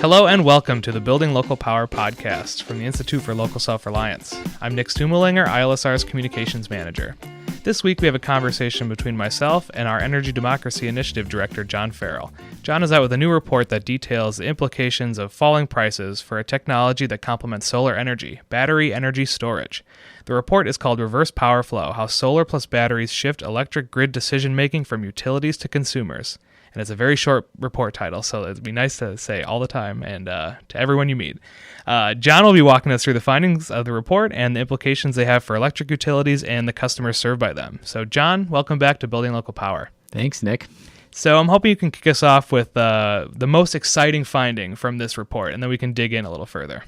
Hello and welcome to the Building Local Power podcast from the Institute for Local Self-Reliance. I'm Nick Stumo-Langer, ILSR's Communications Manager. This week we have a conversation between myself and our Energy Democracy Initiative Director, John Farrell. John is out with a new report that details the implications of falling prices for a technology that complements solar energy, battery energy storage. The report is called Reverse Power Flow: How Solar Plus Batteries Shift Electric Grid Decision-Making from Utilities to Consumers. And it's a very short report title, so it'd be nice to say all the time and to everyone you meet. John will be walking us through the findings of the report and the implications they have for electric utilities and the customers served by them. So John, welcome back to Building Local Power. Thanks, Nick. So I'm hoping you can kick us off with the most exciting finding from this report, and then we can dig in a little further.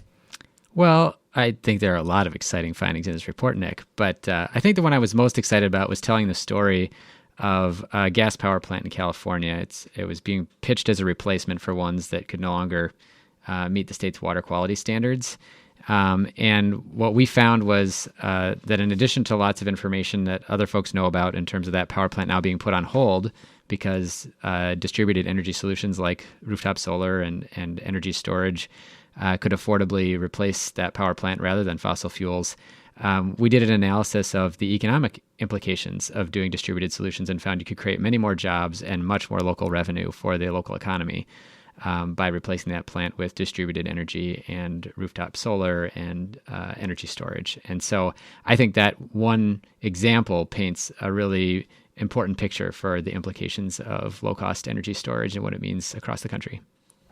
Well, I think there are a lot of exciting findings in this report, Nick, but I think the one I was most excited about was telling the story of a gas power plant in California. It was being pitched as a replacement for ones that could no longer meet the state's water quality standards. And what we found was that in addition to lots of information that other folks know about in terms of that power plant now being put on hold because distributed energy solutions like rooftop solar and energy storage could affordably replace that power plant rather than fossil fuels, we did an analysis of the economic implications of doing distributed solutions and found you could create many more jobs and much more local revenue for the local economy by replacing that plant with distributed energy and rooftop solar and energy storage. And so I think that one example paints a really important picture for the implications of low-cost energy storage and what it means across the country.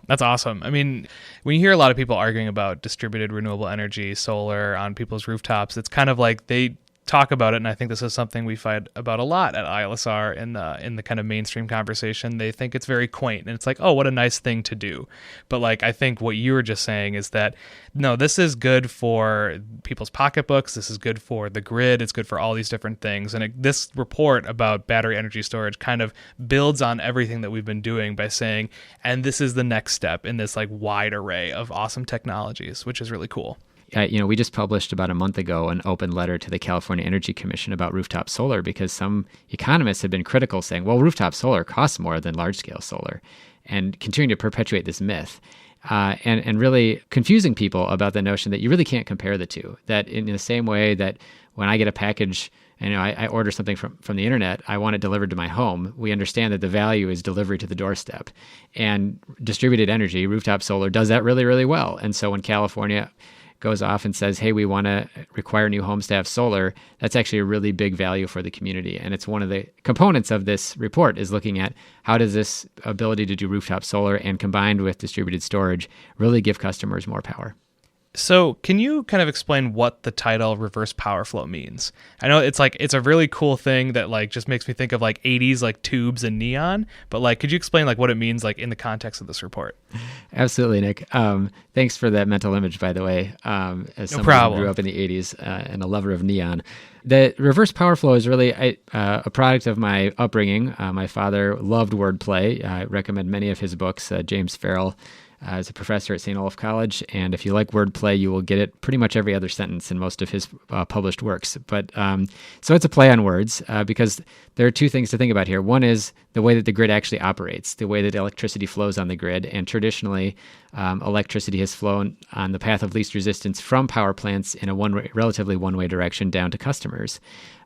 That's awesome. I mean, when you hear a lot of people arguing about distributed renewable energy, solar on people's rooftops, it's kind of like they talk about it, and I think this is something we fight about a lot at ILSR in the kind of mainstream conversation. They think it's very quaint, and it's like, oh, what a nice thing to do. But like, I think what you were just saying is that, no, this is good for people's pocketbooks. This is good for the grid. It's good for all these different things. And this report about battery energy storage kind of builds on everything that we've been doing by saying, and this is the next step in this like wide array of awesome technologies, which is really cool. We just published about a month ago an open letter to the California Energy Commission about rooftop solar because some economists have been critical, saying, well, rooftop solar costs more than large-scale solar, and continuing to perpetuate this myth. And really confusing people about the notion that you really can't compare the two, that in the same way that when I get a package, I order something from the internet, I want it delivered to my home, we understand that the value is delivery to the doorstep. And distributed energy, rooftop solar, does that really, really well. And so when California goes off and says, hey, we want to require new homes to have solar, that's actually a really big value for the community. And it's one of the components of this report is looking at how does this ability to do rooftop solar and combined with distributed storage really give customers more power. So can you kind of explain what the title Reverse Power Flow means? I know it's a really cool thing that like just makes me think of like 80s like tubes and neon, but like could you explain like what it means like in the context of this report? Absolutely, Nick. Thanks for that mental image, by the way. As someone who grew up in the 80s and a lover of neon. The reverse power flow is really a product of my upbringing. My father loved wordplay. I recommend many of his books. James Farrell is a professor at St. Olaf College, and if you like wordplay, you will get it pretty much every other sentence in most of his published works. But so it's a play on words because there are two things to think about here. One is the way that the grid actually operates, the way that electricity flows on the grid, and traditionally electricity has flown on the path of least resistance from power plants in a relatively one-way direction down to customers.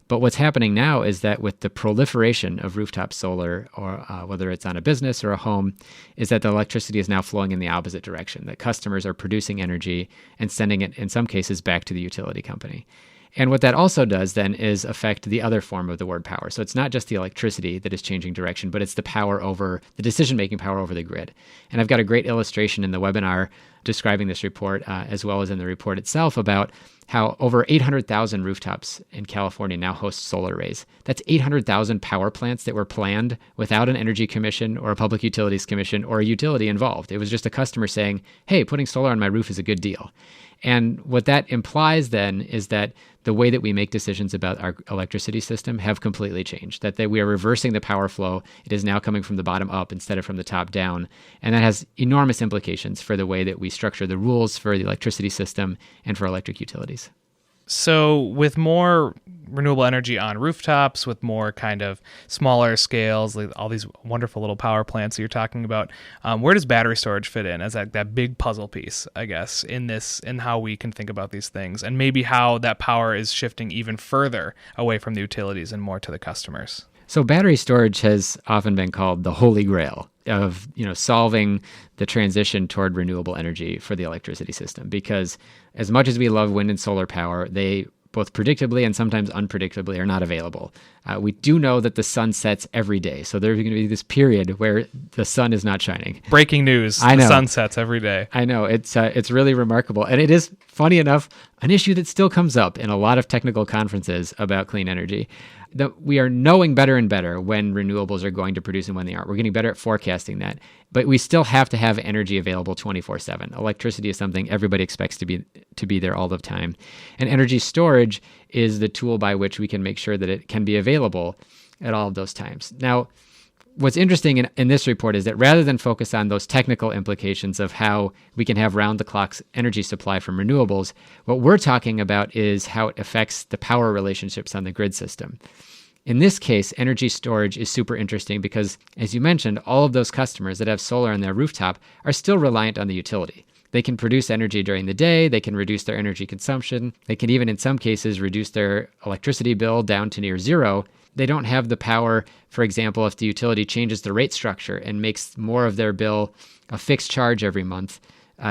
But what's happening now is that with the proliferation of rooftop solar, or whether it's on a business or a home, is that the electricity is now flowing in the opposite direction, that customers are producing energy and sending it, in some cases, back to the utility company. And what that also does then is affect the other form of the word power. So it's not just the electricity that is changing direction, but it's the power over, the decision-making power over the grid. And I've got a great illustration in the webinar describing this report, as well as in the report itself, about how over 800,000 rooftops in California now host solar arrays. That's 800,000 power plants that were planned without an energy commission or a public utilities commission or a utility involved. It was just a customer saying, hey, putting solar on my roof is a good deal. And what that implies then is that the way that we make decisions about our electricity system have completely changed, that we are reversing the power flow. It is now coming from the bottom up instead of from the top down. And that has enormous implications for the way that we structure the rules for the electricity system and for electric utilities. So with more renewable energy on rooftops, with more kind of smaller scales, like all these wonderful little power plants that you're talking about, where does battery storage fit in as that big puzzle piece, I guess, in how we can think about these things, and maybe how that power is shifting even further away from the utilities and more to the customers? So battery storage has often been called the holy grail of solving the transition toward renewable energy for the electricity system, because as much as we love wind and solar power, they both predictably and sometimes unpredictably are not available. We do know that the sun sets every day, so there's going to be this period where the sun is not shining. Breaking news, the sun sets every day. I know, it's really remarkable. And it is, funny enough, an issue that still comes up in a lot of technical conferences about clean energy. That we are knowing better and better when renewables are going to produce and when they aren't. We're getting better at forecasting that, but we still have to have energy available 24/7. Electricity is something everybody expects to be there all the time, and energy storage is the tool by which we can make sure that it can be available at all of those times. Now, what's interesting in this report is that rather than focus on those technical implications of how we can have round-the-clock energy supply from renewables, what we're talking about is how it affects the power relationships on the grid system. In this case, energy storage is super interesting because, as you mentioned, all of those customers that have solar on their rooftop are still reliant on the utility. They can produce energy during the day, they can reduce their energy consumption, they can even in some cases reduce their electricity bill down to near zero. They don't have the power, for example, if the utility changes the rate structure and makes more of their bill a fixed charge every month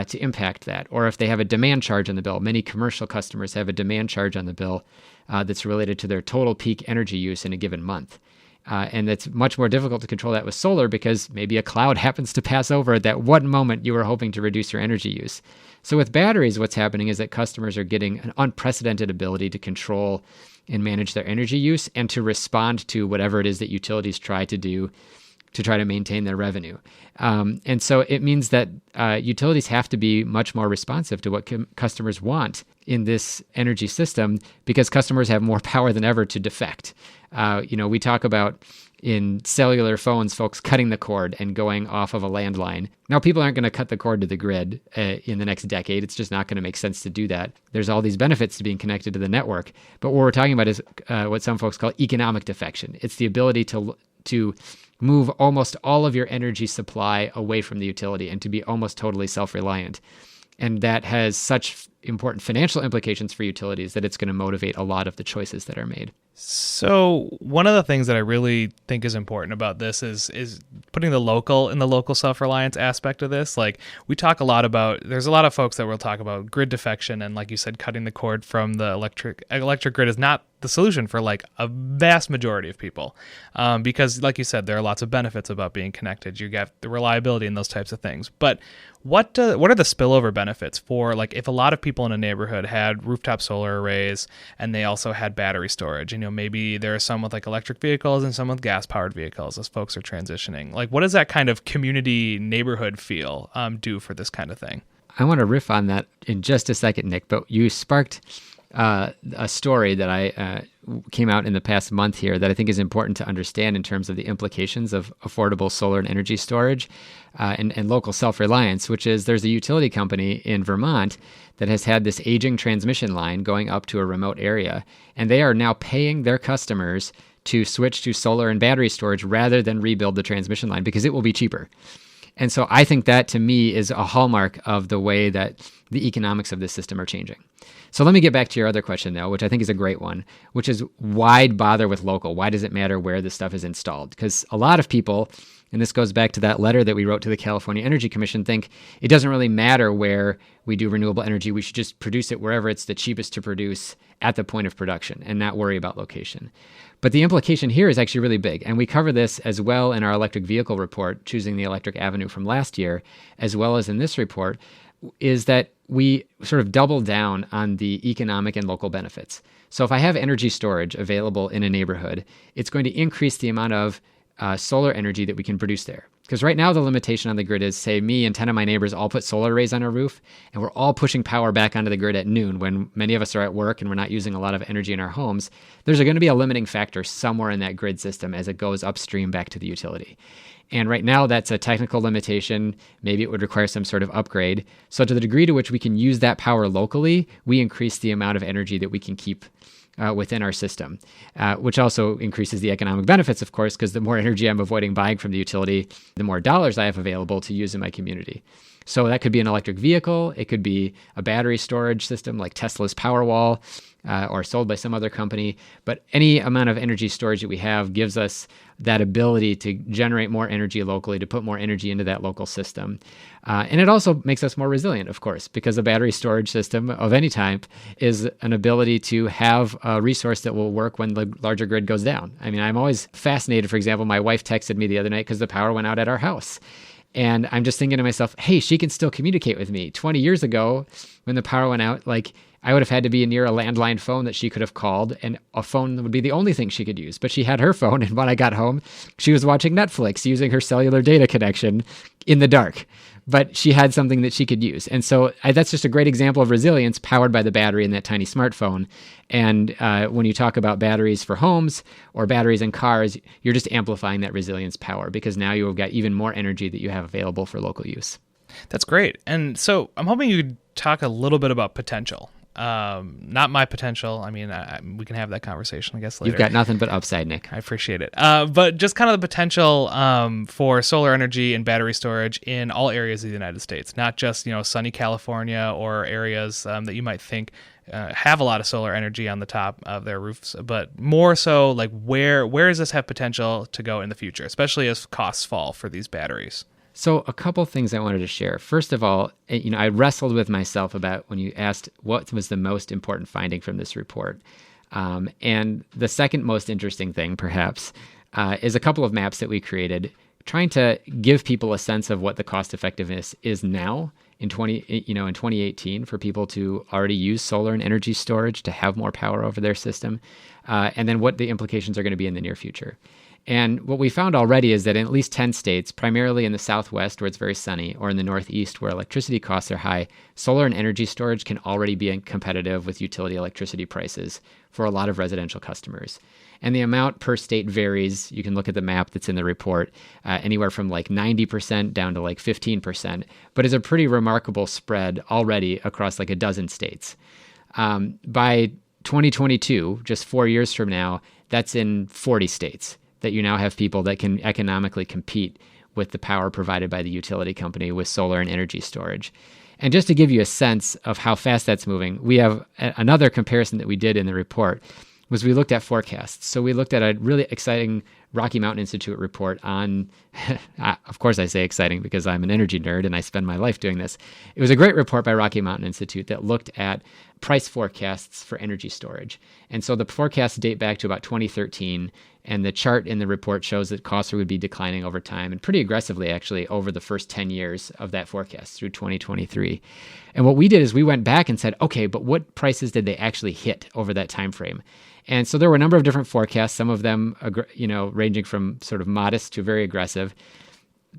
to impact that. Or if they have a demand charge on the bill. Many commercial customers have a demand charge on the bill that's related to their total peak energy use in a given month. And it's much more difficult to control that with solar because maybe a cloud happens to pass over at that one moment you were hoping to reduce your energy use. So with batteries, what's happening is that customers are getting an unprecedented ability to control and manage their energy use and to respond to whatever it is that utilities try to do to try to maintain their revenue. And so it means that utilities have to be much more responsive to what customers want in this energy system because customers have more power than ever to defect. We talk about in cellular phones, folks cutting the cord and going off of a landline. Now, people aren't going to cut the cord to the grid in the next decade. It's just not going to make sense to do that. There's all these benefits to being connected to the network. But what we're talking about is what some folks call economic defection. It's the ability to move almost all of your energy supply away from the utility and to be almost totally self-reliant. And that has such important financial implications for utilities that it's going to motivate a lot of the choices that are made. So one of the things that I really think is important about this is putting the local in the local self-reliance aspect of this. Like we talk a lot about, there's a lot of folks that will talk about grid defection and like you said, cutting the cord from the electric grid is not the solution for like a vast majority of people. Because like you said, there are lots of benefits about being connected. You get the reliability and those types of things. But what are the spillover benefits for like if a lot of people in a neighborhood had rooftop solar arrays and they also had battery storage? Maybe there are some with like electric vehicles and some with gas powered vehicles as folks are transitioning. Like what does that kind of community neighborhood feel do for this kind of thing? I want to riff on that in just a second, Nick, but you sparked a story that I came out in the past month here that I think is important to understand in terms of the implications of affordable solar and energy storage and local self-reliance, which is there's a utility company in Vermont that has had this aging transmission line going up to a remote area, and they are now paying their customers to switch to solar and battery storage rather than rebuild the transmission line because it will be cheaper. And so I think that to me is a hallmark of the way that the economics of this system are changing. So let me get back to your other question, though, which I think is a great one, which is why bother with local? Why does it matter where this stuff is installed? Because a lot of people, and this goes back to that letter that we wrote to the California Energy Commission, think it doesn't really matter where we do renewable energy. We should just produce it wherever it's the cheapest to produce at the point of production and not worry about location. But the implication here is actually really big. And we cover this as well in our electric vehicle report, Choosing the Electric Avenue from last year, as well as in this report, is that we sort of double down on the economic and local benefits. So if I have energy storage available in a neighborhood, it's going to increase the amount of solar energy that we can produce there. Because right now the limitation on the grid is, say, me and 10 of my neighbors all put solar arrays on our roof, and we're all pushing power back onto the grid at noon when many of us are at work and we're not using a lot of energy in our homes. There's going to be a limiting factor somewhere in that grid system as it goes upstream back to the utility. And right now that's a technical limitation. Maybe it would require some sort of upgrade. So to the degree to which we can use that power locally, we increase the amount of energy that we can keep within our system, which also increases the economic benefits, of course, because the more energy I'm avoiding buying from the utility, the more dollars I have available to use in my community. So that could be an electric vehicle. It could be a battery storage system like Tesla's Powerwall, or sold by some other company. But any amount of energy storage that we have gives us that ability to generate more energy locally, to put more energy into that local system. And it also makes us more resilient, of course, because a battery storage system of any type is an ability to have a resource that will work when the larger grid goes down. I mean, I'm always fascinated. For example, my wife texted me the other night because the power went out at our house. And I'm just thinking to myself, hey, she can still communicate with me. 20 years ago, when the power went out, I would have had to be near a landline phone that she could have called, and a phone would be the only thing she could use. But she had her phone, and when I got home, she was watching Netflix using her cellular data connection in the dark. But she had something that she could use. And so that's just a great example of resilience powered by the battery in that tiny smartphone. And when you talk about batteries for homes or batteries in cars, you're just amplifying that resilience power because now you've got even more energy that you have available for local use. That's great. And so I'm hoping you could talk a little bit about potential. Not my potential. I mean, we can have that conversation, I guess, later. You've got nothing but upside, Nick. I appreciate it. But just kind of the potential for solar energy and battery storage in all areas of the United States, not just, sunny California or areas that you might think have a lot of solar energy on the top of their roofs, but more so like where does this have potential to go in the future, especially as costs fall for these batteries? So a couple things I wanted to share. First of all, I wrestled with myself about when you asked what was the most important finding from this report. And the second most interesting thing, perhaps, is a couple of maps that we created trying to give people a sense of what the cost effectiveness is now in 2018 for people to already use solar and energy storage to have more power over their system, and then what the implications are going to be in the near future. And what we found already is that in at least 10 states, primarily in the Southwest where it's very sunny, or in the Northeast where electricity costs are high, solar and energy storage can already be competitive with utility electricity prices for a lot of residential customers. And the amount per state varies. You can look at the map that's in the report, anywhere from 90% down to 15%, but it's a pretty remarkable spread already across a dozen states. By 2022, just 4 years from now, that's in 40 states. That you now have people that can economically compete with the power provided by the utility company with solar and energy storage. And just to give you a sense of how fast that's moving, we have another comparison that we did in the report was we looked at forecasts. So we looked at a really exciting Rocky Mountain Institute report on, of course I say exciting because I'm an energy nerd and I spend my life doing this. It was a great report by Rocky Mountain Institute that looked at price forecasts for energy storage. And so the forecasts date back to about 2013, and the chart in the report shows that costs would be declining over time and pretty aggressively actually over the first 10 years of that forecast through 2023. And what we did is we went back and said, okay, but what prices did they actually hit over that time frame? And so there were a number of different forecasts, some of them ranging from sort of modest to very aggressive.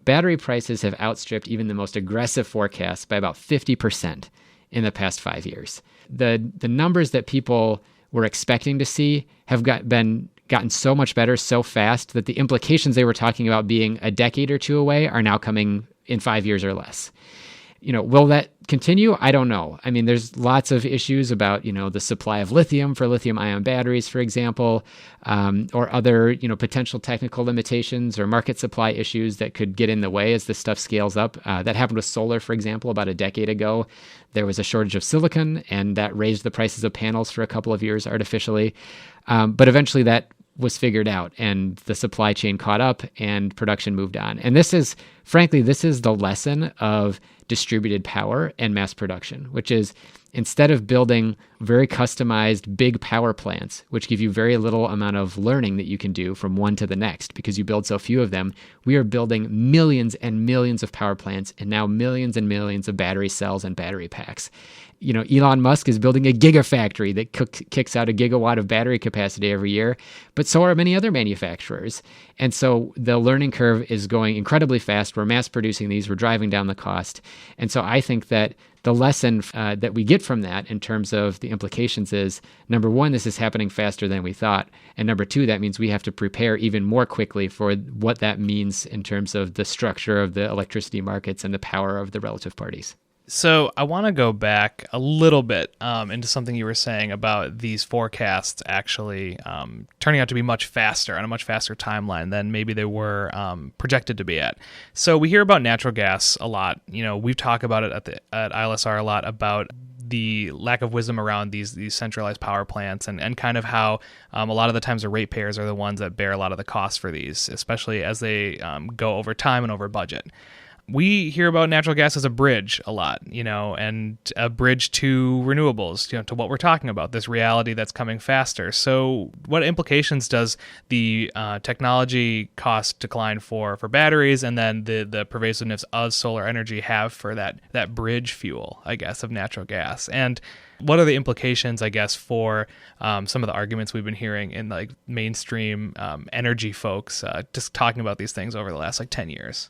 Battery prices have outstripped even the most aggressive forecasts by about 50% in the past 5 years. The numbers that people were expecting to see have gotten so much better so fast that the implications they were talking about being a decade or two away are now coming in 5 years or less. Will that continue? I don't know. I mean, there's lots of issues about, the supply of lithium for lithium-ion batteries, for example, or other, potential technical limitations or market supply issues that could get in the way as this stuff scales up. That happened with solar, for example, about a decade ago. There was a shortage of silicon, and that raised the prices of panels for a couple of years artificially. But eventually that was figured out, and the supply chain caught up, and production moved on. And this is frankly, this is the lesson of distributed power and mass production, which is instead of building very customized big power plants, which give you very little amount of learning that you can do from one to the next because you build so few of them, we are building millions and millions of power plants and now millions and millions of battery cells and battery packs. Elon Musk is building a gigafactory that kicks out a gigawatt of battery capacity every year, but so are many other manufacturers. And so the learning curve is going incredibly fast. We're mass producing these. We're driving down the cost. And so I think that the lesson that we get from that in terms of the implications is, number one, this is happening faster than we thought. And number two, that means we have to prepare even more quickly for what that means in terms of the structure of the electricity markets and the power of the relative parties. So I want to go back a little bit into something you were saying about these forecasts actually turning out to be much faster, on a much faster timeline than maybe they were projected to be at. So we hear about natural gas a lot. We've talked about it at ILSR a lot about the lack of wisdom around these centralized power plants and kind of how a lot of the times the ratepayers are the ones that bear a lot of the costs for these, especially as they go over time and over budget. We hear about natural gas as a bridge a lot, and a bridge to renewables, to what we're talking about, this reality that's coming faster. So what implications does the technology cost decline for batteries and then the pervasiveness of solar energy have for that bridge fuel, I guess, of natural gas? And what are the implications, I guess, for some of the arguments we've been hearing in like mainstream energy folks just talking about these things over the last 10 years?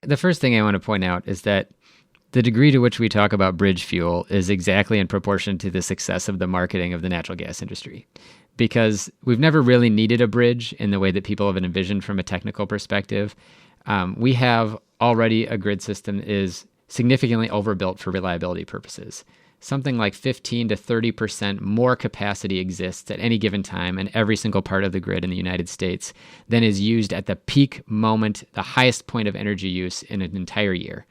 The first thing I want to point out is that the degree to which we talk about bridge fuel is exactly in proportion to the success of the marketing of the natural gas industry. Because we've never really needed a bridge in the way that people have envisioned from a technical perspective. We have already a grid system that is significantly overbuilt for reliability purposes. Something like 15 to 30% more capacity exists at any given time in every single part of the grid in the United States than is used at the peak moment, the highest point of energy use in an entire year.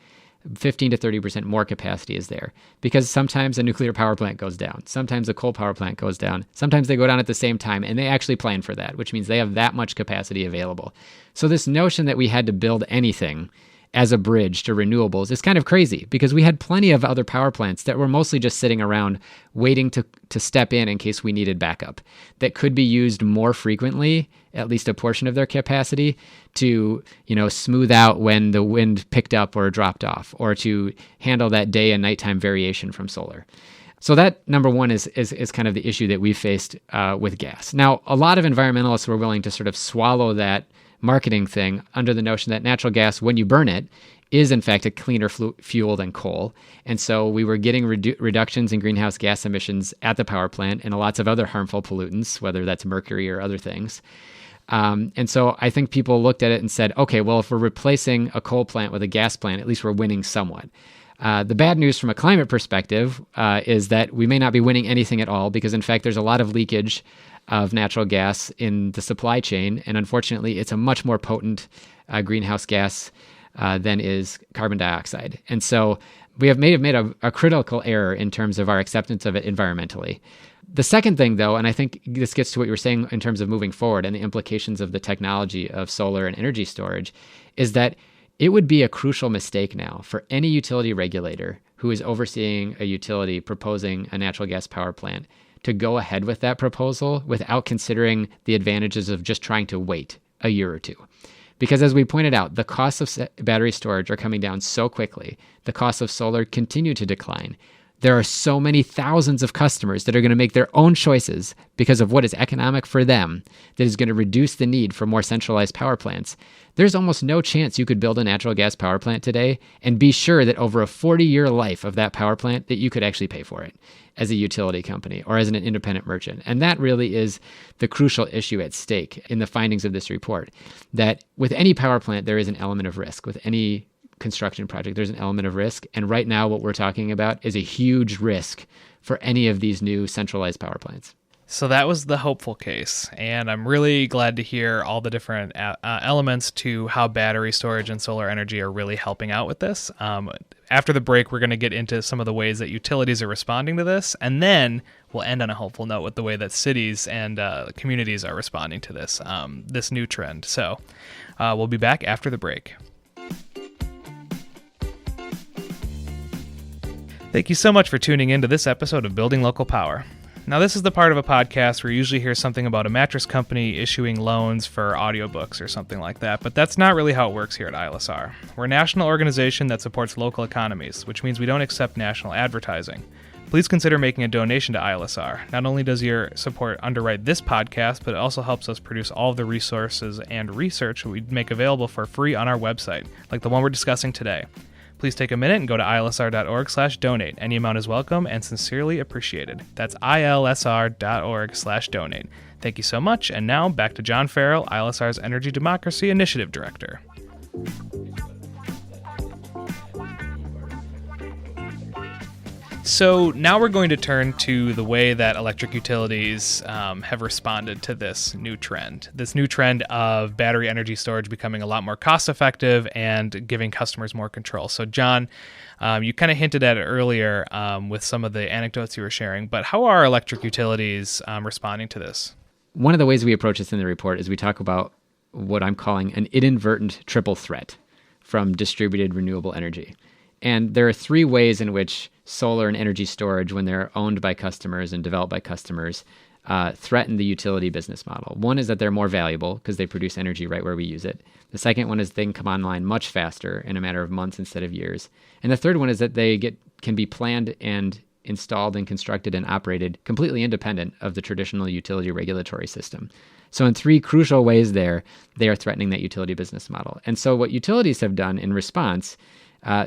15 to 30% more capacity is there because sometimes a nuclear power plant goes down. Sometimes a coal power plant goes down. Sometimes they go down at the same time, and they actually plan for that, which means they have that much capacity available. So this notion that we had to build anything as a bridge to renewables is kind of crazy because we had plenty of other power plants that were mostly just sitting around waiting to step in case we needed backup that could be used more frequently, at least a portion of their capacity, to smooth out when the wind picked up or dropped off, or to handle that day and nighttime variation from solar. So that, number one, is kind of the issue that we faced with gas. Now, a lot of environmentalists were willing to sort of swallow that marketing thing under the notion that natural gas, when you burn it, is in fact a cleaner fuel than coal. And so we were getting reductions in greenhouse gas emissions at the power plant and lots of other harmful pollutants, whether that's mercury or other things. And so I think people looked at it and said, okay, well, if we're replacing a coal plant with a gas plant, at least we're winning somewhat. The bad news from a climate perspective is that we may not be winning anything at all because, in fact, there's a lot of leakage of natural gas in the supply chain. And unfortunately, it's a much more potent greenhouse gas than is carbon dioxide. And so we have made a critical error in terms of our acceptance of it environmentally. The second thing, though, and I think this gets to what you were saying in terms of moving forward and the implications of the technology of solar and energy storage, is that it would be a crucial mistake now for any utility regulator who is overseeing a utility proposing a natural gas power plant to go ahead with that proposal without considering the advantages of just trying to wait a year or two. Because as we pointed out, the costs of battery storage are coming down so quickly. The costs of solar continue to decline. There are so many thousands of customers that are going to make their own choices because of what is economic for them that is going to reduce the need for more centralized power plants. There's almost no chance you could build a natural gas power plant today and be sure that over a 40-year life of that power plant that you could actually pay for it as a utility company or as an independent merchant. And that really is the crucial issue at stake in the findings of this report, that with any power plant, there is an element of risk. With any construction project, there's an element of risk. And right now, what we're talking about is a huge risk for any of these new centralized power plants. So that was the hopeful case, and I'm really glad to hear all the different elements to how battery storage and solar energy are really helping out with this. After the break, we're going to get into some of the ways that utilities are responding to this, and then we'll end on a hopeful note with the way that cities and communities are responding to this new trend. So we'll be back after the break. Thank you so much for tuning in to this episode of Building Local Power. Now, this is the part of a podcast where you usually hear something about a mattress company issuing loans for audiobooks or something like that, but that's not really how it works here at ILSR. We're a national organization that supports local economies, which means we don't accept national advertising. Please consider making a donation to ILSR. Not only does your support underwrite this podcast, but it also helps us produce all of the resources and research we make available for free on our website, like the one we're discussing today. Please take a minute and go to ilsr.org/donate. Any amount is welcome and sincerely appreciated. That's ilsr.org/donate. Thank you so much. And now back to John Farrell, ILSR's Energy Democracy Initiative Director. So now we're going to turn to the way that electric utilities have responded to this new trend of battery energy storage becoming a lot more cost-effective and giving customers more control. So John, you kind of hinted at it earlier with some of the anecdotes you were sharing, but how are electric utilities responding to this? One of the ways we approach this in the report is we talk about what I'm calling an inadvertent triple threat from distributed renewable energy. And there are three ways in which solar and energy storage, when they're owned by customers and developed by customers, threaten the utility business model. One is that they're more valuable because they produce energy right where we use it. The second one is they can come online much faster in a matter of months instead of years. And the third one is that they can be planned and installed and constructed and operated completely independent of the traditional utility regulatory system. So in three crucial ways there, they are threatening that utility business model. And so what utilities have done in response,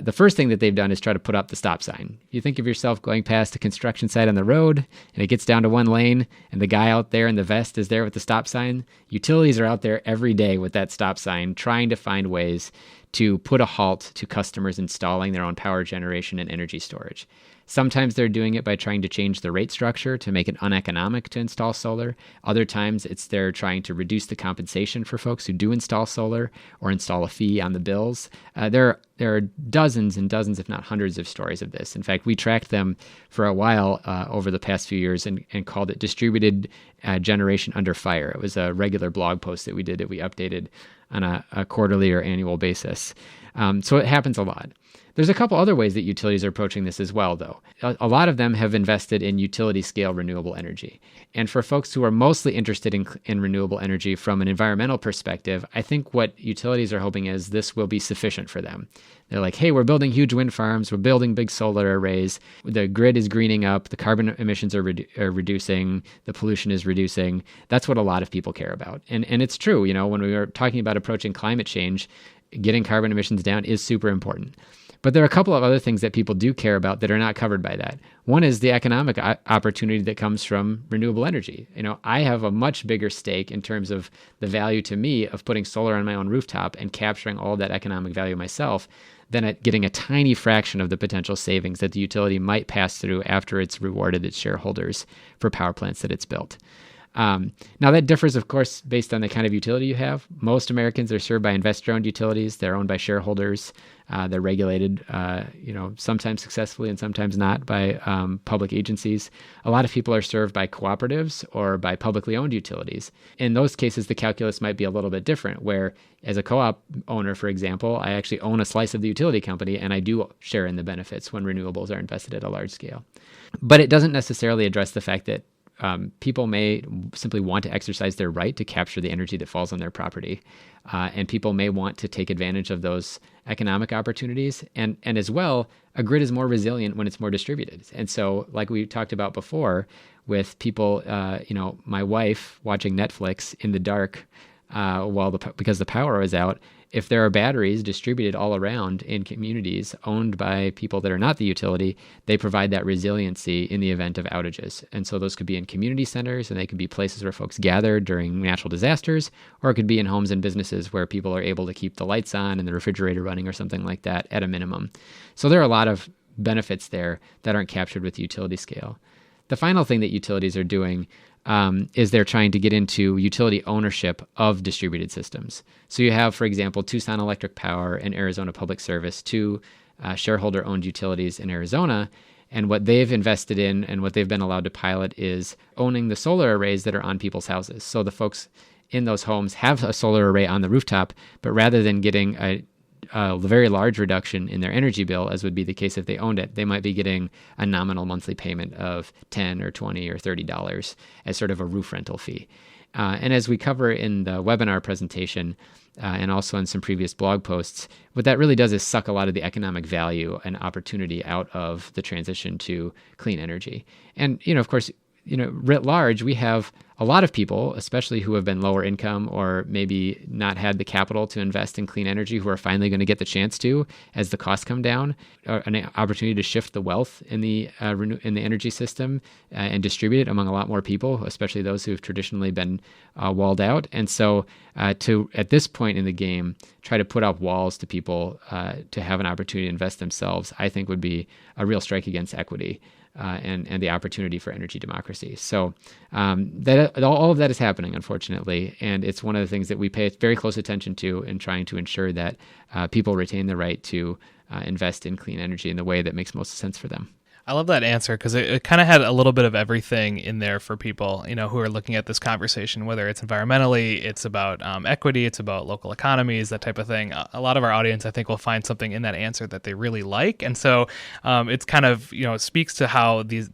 the first thing that they've done is try to put up the stop sign. You think of yourself going past a construction site on the road, and it gets down to one lane, and the guy out there in the vest is there with the stop sign. Utilities are out there every day with that stop sign, trying to find ways to put a halt to customers installing their own power generation and energy storage. Sometimes they're doing it by trying to change the rate structure to make it uneconomic to install solar. Other times they're trying to reduce the compensation for folks who do install solar or install a fee on the bills. There are dozens and dozens, if not hundreds, of stories of this. In fact, we tracked them for a while over the past few years and called it Distributed Generation Under Fire. It was a regular blog post that we did that we updated on a quarterly or annual basis. So it happens a lot. There's a couple other ways that utilities are approaching this as well, though. A lot of them have invested in utility-scale renewable energy. And for folks who are mostly interested in renewable energy from an environmental perspective, I think what utilities are hoping is this will be sufficient for them. They're like, hey, we're building huge wind farms, we're building big solar arrays, the grid is greening up, the carbon emissions are reducing, the pollution is reducing. That's what a lot of people care about. And it's true, when we were talking about approaching climate change, getting carbon emissions down is super important. But there are a couple of other things that people do care about that are not covered by that. One is the economic opportunity that comes from renewable energy. I have a much bigger stake in terms of the value to me of putting solar on my own rooftop and capturing all that economic value myself than at getting a tiny fraction of the potential savings that the utility might pass through after it's rewarded its shareholders for power plants that it's built. Now that differs, of course, based on the kind of utility you have. Most Americans are served by investor-owned utilities. They're owned by shareholders. They're regulated, sometimes successfully and sometimes not by public agencies. A lot of people are served by cooperatives or by publicly owned utilities. In those cases, the calculus might be a little bit different, where as a co-op owner, for example, I actually own a slice of the utility company and I do share in the benefits when renewables are invested at a large scale. But it doesn't necessarily address the fact that people may simply want to exercise their right to capture the energy that falls on their property. And people may want to take advantage of those economic opportunities. And as well, a grid is more resilient when it's more distributed. And so, like we talked about before, with people, my wife watching Netflix in the dark because the power is out, if there are batteries distributed all around in communities owned by people that are not the utility, they provide that resiliency in the event of outages. And so those could be in community centers, and they could be places where folks gather during natural disasters, or it could be in homes and businesses where people are able to keep the lights on and the refrigerator running or something like that at a minimum. So there are a lot of benefits there that aren't captured with utility scale. The final thing that utilities are doing is they're trying to get into utility ownership of distributed systems. So you have, for example, Tucson Electric Power and Arizona Public Service, two shareholder-owned utilities in Arizona. And what they've invested in and what they've been allowed to pilot is owning the solar arrays that are on people's houses. So the folks in those homes have a solar array on the rooftop, but rather than getting a a very large reduction in their energy bill, as would be the case if they owned it. They might be getting a nominal monthly payment of $10 or $20 or $30 as sort of a roof rental fee. And as we cover in the webinar presentation and also in some previous blog posts, what that really does is suck a lot of the economic value and opportunity out of the transition to clean energy. And, of course, writ large, we have a lot of people, especially who have been lower income or maybe not had the capital to invest in clean energy, who are finally going to get the chance to as the costs come down, an opportunity to shift the wealth in the energy system and distribute it among a lot more people, especially those who have traditionally been walled out. And so to, at this point in the game, try to put up walls to people to have an opportunity to invest themselves, I think would be a real strike against equity. And the opportunity for energy democracy. So that all of that is happening, unfortunately, and it's one of the things that we pay very close attention to in trying to ensure that people retain the right to invest in clean energy in the way that makes most sense for them. I love that answer because it kind of had a little bit of everything in there for people, who are looking at this conversation, whether it's environmentally, it's about equity, it's about local economies, that type of thing. A lot of our audience, I think, will find something in that answer that they really like. And so it's kind of, it speaks to how these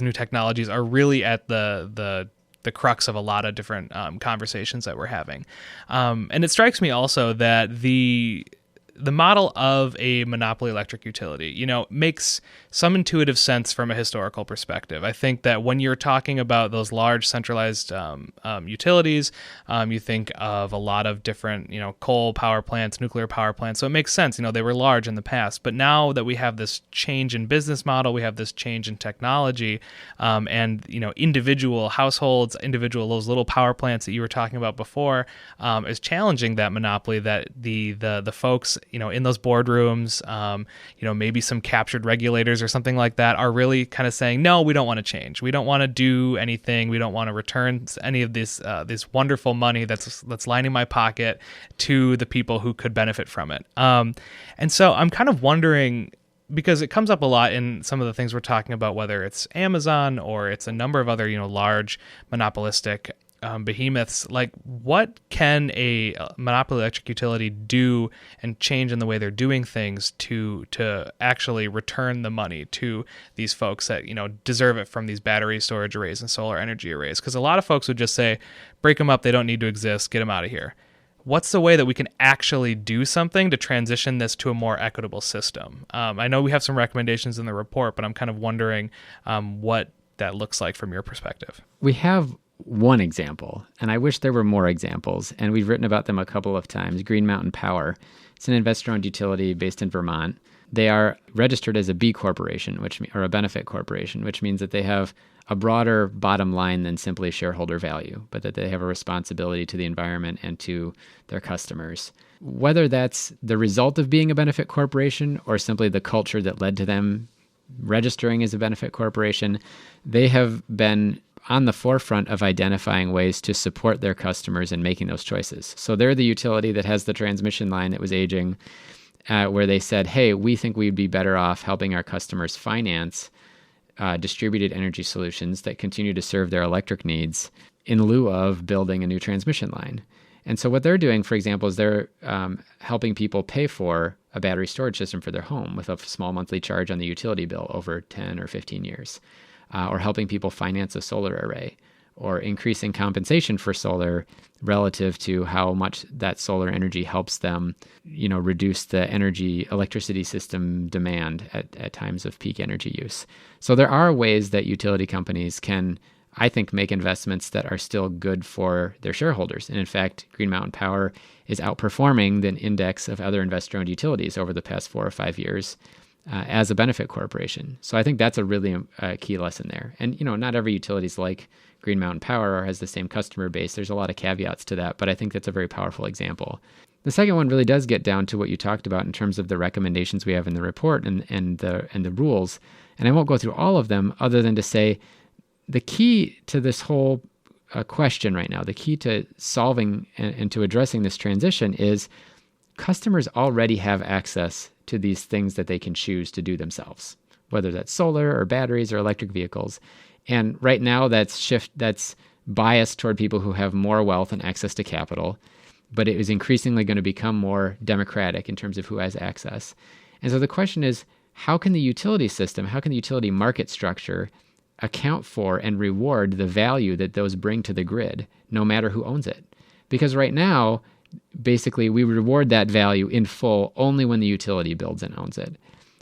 new technologies are really at the crux of a lot of different conversations that we're having. And it strikes me also that the model of a monopoly electric utility, makes some intuitive sense from a historical perspective. I think that when you're talking about those large centralized utilities, you think of a lot of different, coal power plants, nuclear power plants. So it makes sense. They were large in the past. But now that we have this change in business model, we have this change in technology, and, individual households, those little power plants that you were talking about before, is challenging that monopoly that the folks, in those boardrooms, maybe some captured regulators or something like that are really kind of saying, no, we don't want to change. We don't want to do anything. We don't want to return any of this wonderful money that's lining my pocket to the people who could benefit from it. And so I'm kind of wondering, because it comes up a lot in some of the things we're talking about, whether it's Amazon or it's a number of other, large monopolistic behemoths, like what can a monopoly electric utility do and change in the way they're doing things to actually return the money to these folks that deserve it from these battery storage arrays and solar energy arrays? Because a lot of folks would just say, break them up, they don't need to exist, get them out of here. What's the way that we can actually do something to transition this to a more equitable system? I know we have some recommendations in the report, but I'm kind of wondering what that looks like from your perspective. We have one example, and I wish there were more examples, and we've written about them a couple of times. Green Mountain Power. It's an investor-owned utility based in Vermont. They are registered as a B corporation, or a benefit corporation, which means that they have a broader bottom line than simply shareholder value, but that they have a responsibility to the environment and to their customers. Whether that's the result of being a benefit corporation or simply the culture that led to them registering as a benefit corporation, they have been on the forefront of identifying ways to support their customers in making those choices. So they're the utility that has the transmission line that was aging, where they said, hey, we think we'd be better off helping our customers finance distributed energy solutions that continue to serve their electric needs in lieu of building a new transmission line. And so what they're doing, for example, is they're helping people pay for a battery storage system for their home with a small monthly charge on the utility bill over 10 or 15 years. Or helping people finance a solar array, or increasing compensation for solar relative to how much that solar energy helps them, reduce the electricity system demand at times of peak energy use. So there are ways that utility companies can, I think, make investments that are still good for their shareholders. And in fact, Green Mountain Power is outperforming the index of other investor-owned utilities over the past 4 or 5 years. As a benefit corporation. So I think that's a really key lesson there. And, not every utility is like Green Mountain Power or has the same customer base. There's a lot of caveats to that, but I think that's a very powerful example. The second one really does get down to what you talked about in terms of the recommendations we have in the report and the rules. And I won't go through all of them other than to say the key to this whole question right now, the key to solving and to addressing this transition is customers already have access to these things that they can choose to do themselves, whether that's solar or batteries or electric vehicles. And right now that's biased toward people who have more wealth and access to capital. but it is increasingly going to become more democratic in terms of who has access. And so the question is, how can the utility system, how can the utility market structure account for and reward the value that those bring to the grid, no matter who owns it? Because right now, basically, we reward that value in full only when the utility builds and owns it.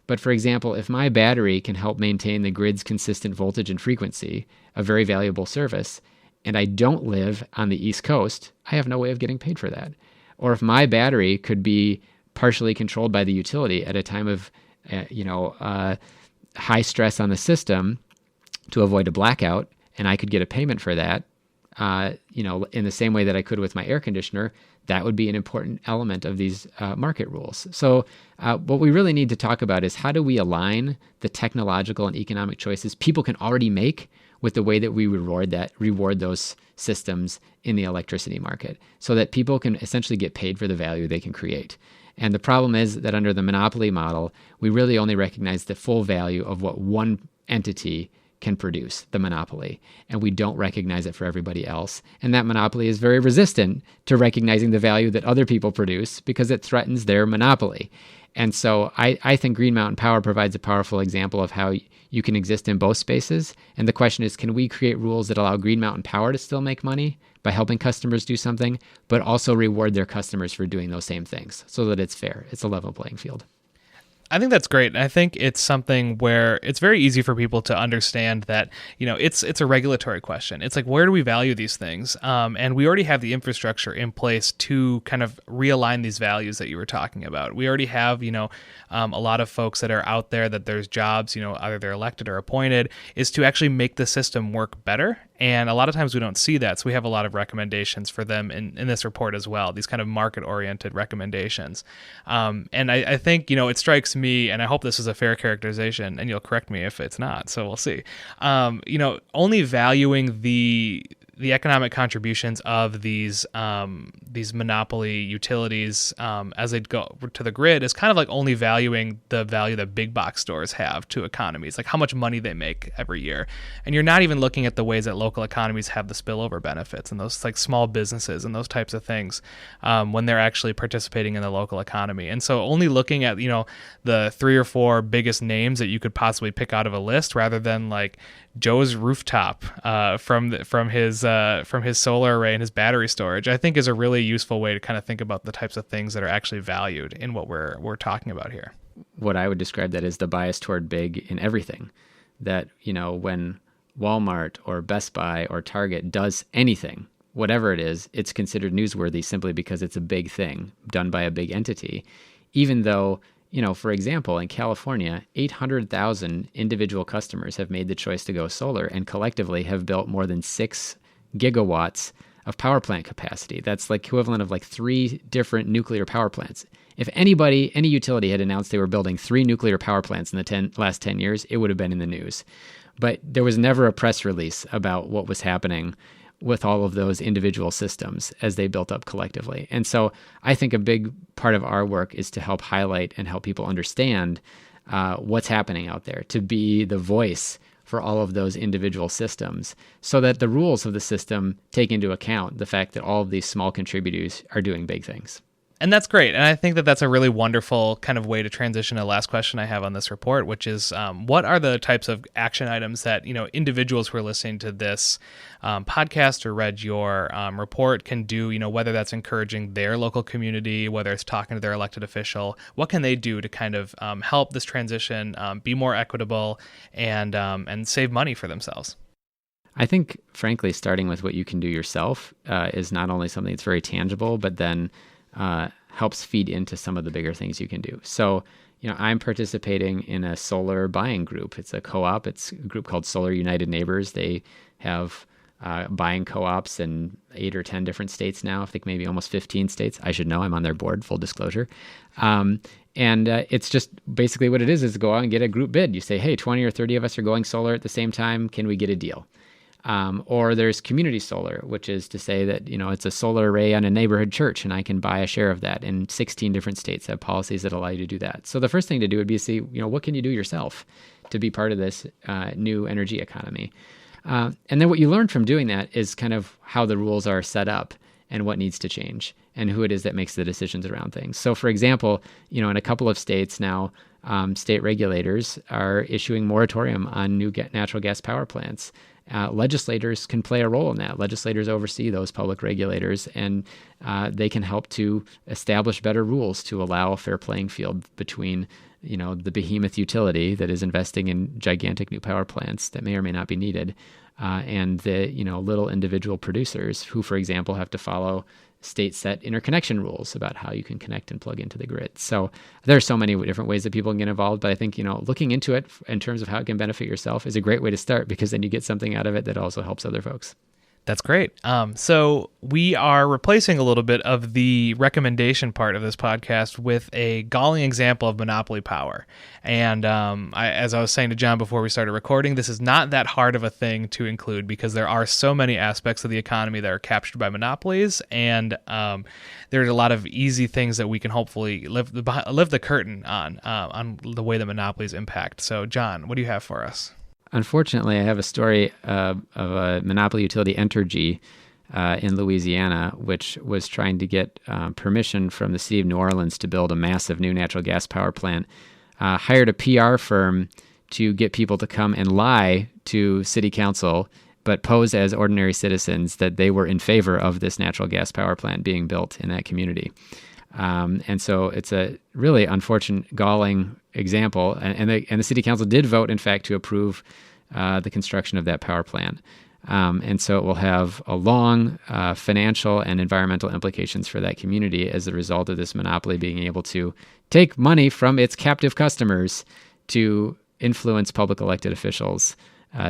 But for example, if my battery can help maintain the grid's consistent voltage and frequency, a very valuable service, and I don't live on the East Coast, I have no way of getting paid for that. Or if my battery could be partially controlled by the utility at a time of high stress on the system to avoid a blackout, and I could get a payment for that, in the same way that I could with my air conditioner, that would be an important element of these market rules. So what we really need to talk about is how do we align the technological and economic choices people can already make with the way that we reward those systems in the electricity market, so that people can essentially get paid for the value they can create. And the problem is that under the monopoly model, we really only recognize the full value of what one entity can produce, the monopoly, and we don't recognize it for everybody else. And that monopoly is very resistant to recognizing the value that other people produce because it threatens their monopoly. And so I think Green Mountain Power provides a powerful example of how you can exist in both spaces. And the question is, can we create rules that allow Green Mountain Power to still make money by helping customers do something, but also reward their customers for doing those same things so that it's fair? It's a level playing field. I think that's great. And I think it's something where it's very easy for people to understand that, it's a regulatory question. It's like, where do we value these things? And we already have the infrastructure in place to kind of realign these values that you were talking about. We already have, a lot of folks that are out there that there's jobs, either they're elected or appointed, is to actually make the system work better. And a lot of times we don't see that. So we have a lot of recommendations for them in this report as well, these kind of market-oriented recommendations. And I think, it strikes me, and I hope this is a fair characterization, and you'll correct me if it's not, so we'll see. Only valuing the economic contributions of these monopoly utilities as they go to the grid is kind of like only valuing the value that big box stores have to economies, like how much money they make every year. And you're not even looking at the ways that local economies have the spillover benefits and those like small businesses and those types of things when they're actually participating in the local economy. And so only looking at, the 3 or 4 biggest names that you could possibly pick out of a list rather than like Joe's rooftop from his solar array and his battery storage, I think is a really useful way to kind of think about the types of things that are actually valued in what we're talking about here. What I would describe that as the bias toward big in everything. That, when Walmart or Best Buy or Target does anything, whatever it is, it's considered newsworthy simply because it's a big thing done by a big entity, even though, for example, in California, 800,000 individual customers have made the choice to go solar and collectively have built more than 6 gigawatts of power plant capacity. That's like equivalent of like 3 different nuclear power plants. If any utility had announced they were building 3 nuclear power plants in the last 10 years, it would have been in the news. But there was never a press release about what was happening with all of those individual systems as they built up collectively. And so I think a big part of our work is to help highlight and help people understand what's happening out there, to be the voice for all of those individual systems so that the rules of the system take into account the fact that all of these small contributors are doing big things. And that's great. And I think that that's a really wonderful kind of way to transition to the last question I have on this report, which is what are the types of action items that, individuals who are listening to this podcast or read your report can do, whether that's encouraging their local community, whether it's talking to their elected official, what can they do to kind of help this transition be more equitable and save money for themselves? I think, frankly, starting with what you can do yourself is not only something that's very tangible, but then helps feed into some of the bigger things you can do. So, I'm participating in a solar buying group. It's a co-op. It's a group called Solar United Neighbors. They have buying co-ops in 8 or 10 different states now. I think maybe almost 15 states. I should know. I'm on their board, full disclosure. And it's just basically what it is go out and get a group bid. You say, hey, 20 or 30 of us are going solar at the same time. Can we get a deal? Or there's community solar, which is to say that, it's a solar array on a neighborhood church and I can buy a share of that. And 16 different states have policies that allow you to do that. So the first thing to do would be to see, what can you do yourself to be part of this new energy economy? And then what you learn from doing that is kind of how the rules are set up. and what needs to change and who it is that makes the decisions around things. So, for example, in a couple of states now, state regulators are issuing moratorium on new natural gas power plants. Legislators can play a role in that. Legislators oversee those public regulators, and they can help to establish better rules to allow a fair playing field between the behemoth utility that is investing in gigantic new power plants that may or may not be needed, and the little individual producers who, for example, have to follow state-set interconnection rules about how you can connect and plug into the grid. So there are so many different ways that people can get involved, but I think looking into it in terms of how it can benefit yourself is a great way to start, because then you get something out of it that also helps other folks. That's great. So we are replacing a little bit of the recommendation part of this podcast with a galling example of monopoly power. And as I was saying to John before we started recording, this is not that hard of a thing to include, because there are so many aspects of the economy that are captured by monopolies, and there's a lot of easy things that we can hopefully lift the curtain on the way that monopolies impact. So, John, what do you have for us? Unfortunately, I have a story of a monopoly utility, Entergy, in Louisiana, which was trying to get permission from the city of New Orleans to build a massive new natural gas power plant, hired a PR firm to get people to come and lie to city council, but pose as ordinary citizens that they were in favor of this natural gas power plant being built in that community. And so it's a really unfortunate, galling example. And the city council did vote, in fact, to approve the construction of that power plant. And so it will have a long financial and environmental implications for that community as a result of this monopoly being able to take money from its captive customers to influence public elected officials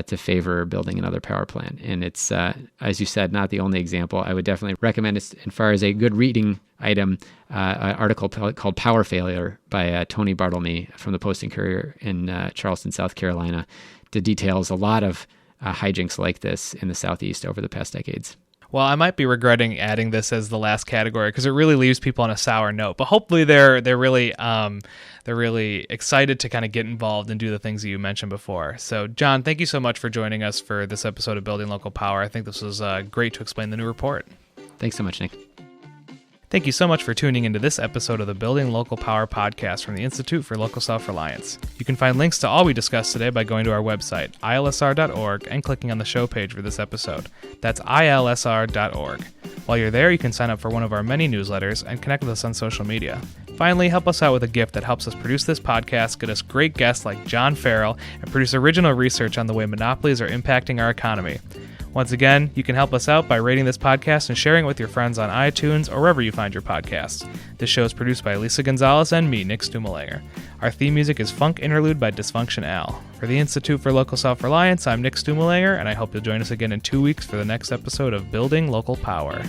to favor building another power plant. And it's, as you said, not the only example. I would definitely recommend, as far as a good reading item, an article called Power Failure by Tony Bartlemy from the Post and Courier in Charleston, South Carolina, that details a lot of hijinks like this in the Southeast over the past decades. Well, I might be regretting adding this as the last category, because it really leaves people on a sour note. But hopefully they're really excited to kind of get involved and do the things that you mentioned before. So, John, thank you so much for joining us for this episode of Building Local Power. I think this was great to explain the new report. Thanks so much, Nick. Thank you so much for tuning into this episode of the Building Local Power podcast from the Institute for Local Self-Reliance. You can find links to all we discussed today by going to our website, ilsr.org, and clicking on the show page for this episode. That's ilsr.org. While you're there, you can sign up for one of our many newsletters and connect with us on social media. Finally, help us out with a gift that helps us produce this podcast, get us great guests like John Farrell, and produce original research on the way monopolies are impacting our economy. Once again, you can help us out by rating this podcast and sharing it with your friends on iTunes or wherever you find your podcasts. This show is produced by Lisa Gonzalez and me, Nick Stumo-Langer. Our theme music is Funk Interlude by Dysfunction Al. For the Institute for Local Self-Reliance, I'm Nick Stumo-Langer, and I hope you'll join us again in 2 weeks for the next episode of Building Local Power.